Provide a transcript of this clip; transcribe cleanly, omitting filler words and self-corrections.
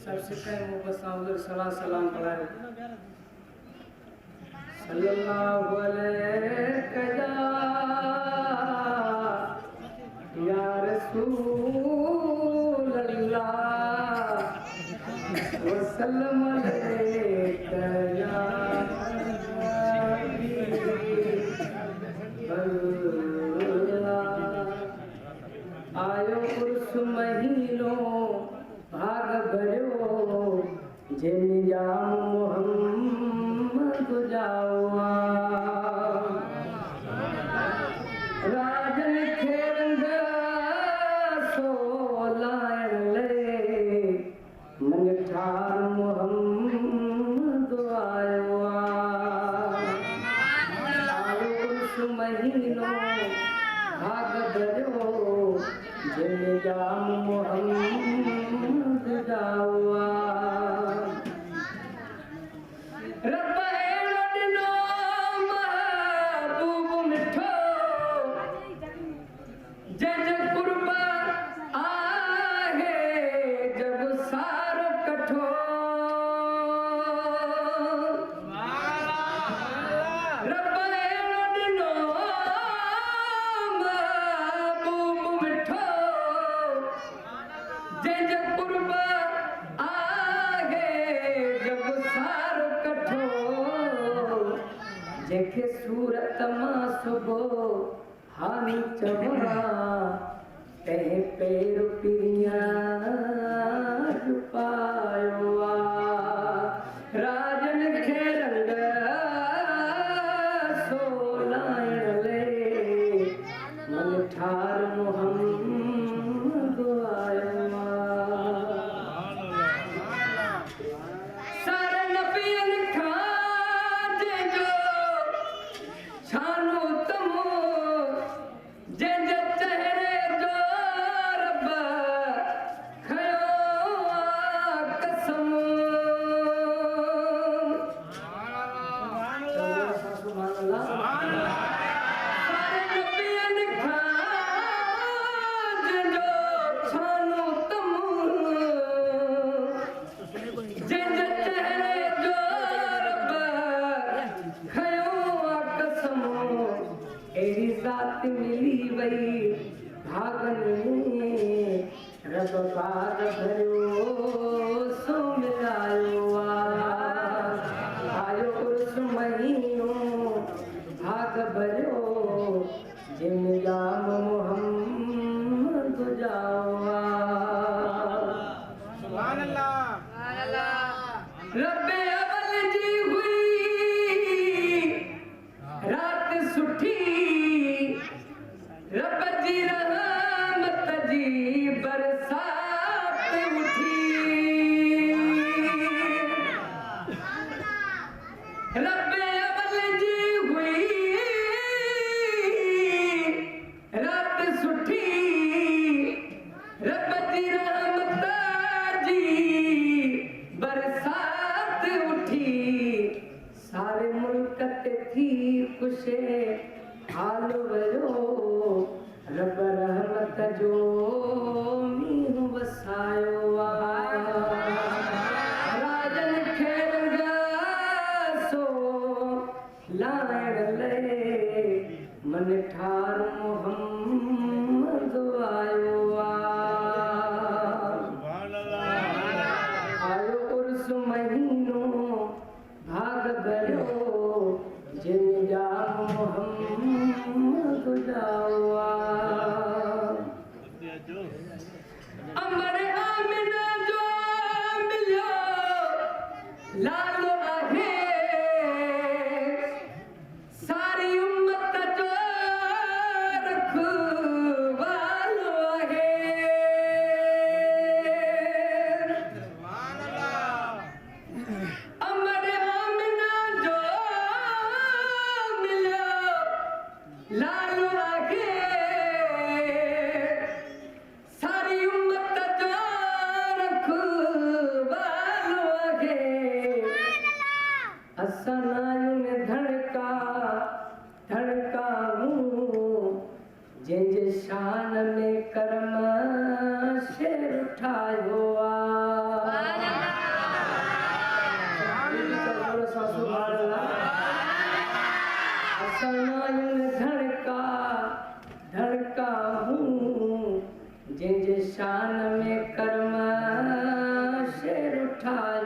सबसे पहले वो बसाउदर सलाम सलाम पढ़ाए सल्लल्लाहु अलैहि या रसूल अल्लाह वसल्लम अलैका या आयो उर्स महीनो भाग भरियो जिन जाम मोहम्मद जावा राजन खेरंग सोलायण ले मन ठार मोहम्मद आयो आयो उर्स महीनो भाग भरियो जिन जाम मोहम्मद जावा रब एड़ो ॾिनो महबूब मिठो जंहिंजे कुर्ब आहे जब सारो कठो रब एड़ो ॾिनो महबूब मिठो जंहिंजे कुर्ब आहे जब सारो कठो जंहिंखे सूरत मां सुबुह हानी चवा तंहिं पेर पिरिया पायो राजन खे रंग सोलायण ले मन ठार मोहम्मद आयो सारे नबियनि खां जंहिंजो शानो तमो जंहिंजे चहिरे जो रब खयो कसम सुभान अल्लाह सारे नबियनि खां जंहिंजो शानो तमो जंहिंजे चहिरे जो रब खयो कसम अहिड़ी ज़ात मिली वई भागन में रब बाग भरियो सो मिलायो आयो उर्स महीनो भाग भरियो जिन जाम मोहम्मद जावा सुभान अल्लाह रब अवल जी हुई रात सुठी रब जी रहमत जी बरसात उठी रब अवल जी हुई रात सुठी रब जी रहमत जी बरसात उठी सारे मुल्क ते थी खुशे हाल वयो रब रहमत जो मींहुं वसायो राजन खे रंग सो लाइण ले मन ठार मोहम्मद आयो आयो उर्स महीनो भाग भरियो जिन जाम मोहम्मद जावा अमर आमिना जो मिलियो लालो आहे सारी उम्मत जो रखवालो आहे अमर आमिना जो मिलियो लालो आहे सारी उम्मत जो रखवालो आहे असां नायुनि धड़काऊं जंहिंजे शान में करम शेर ठाहियो आहे जिन शान में कर्म शेर उठाया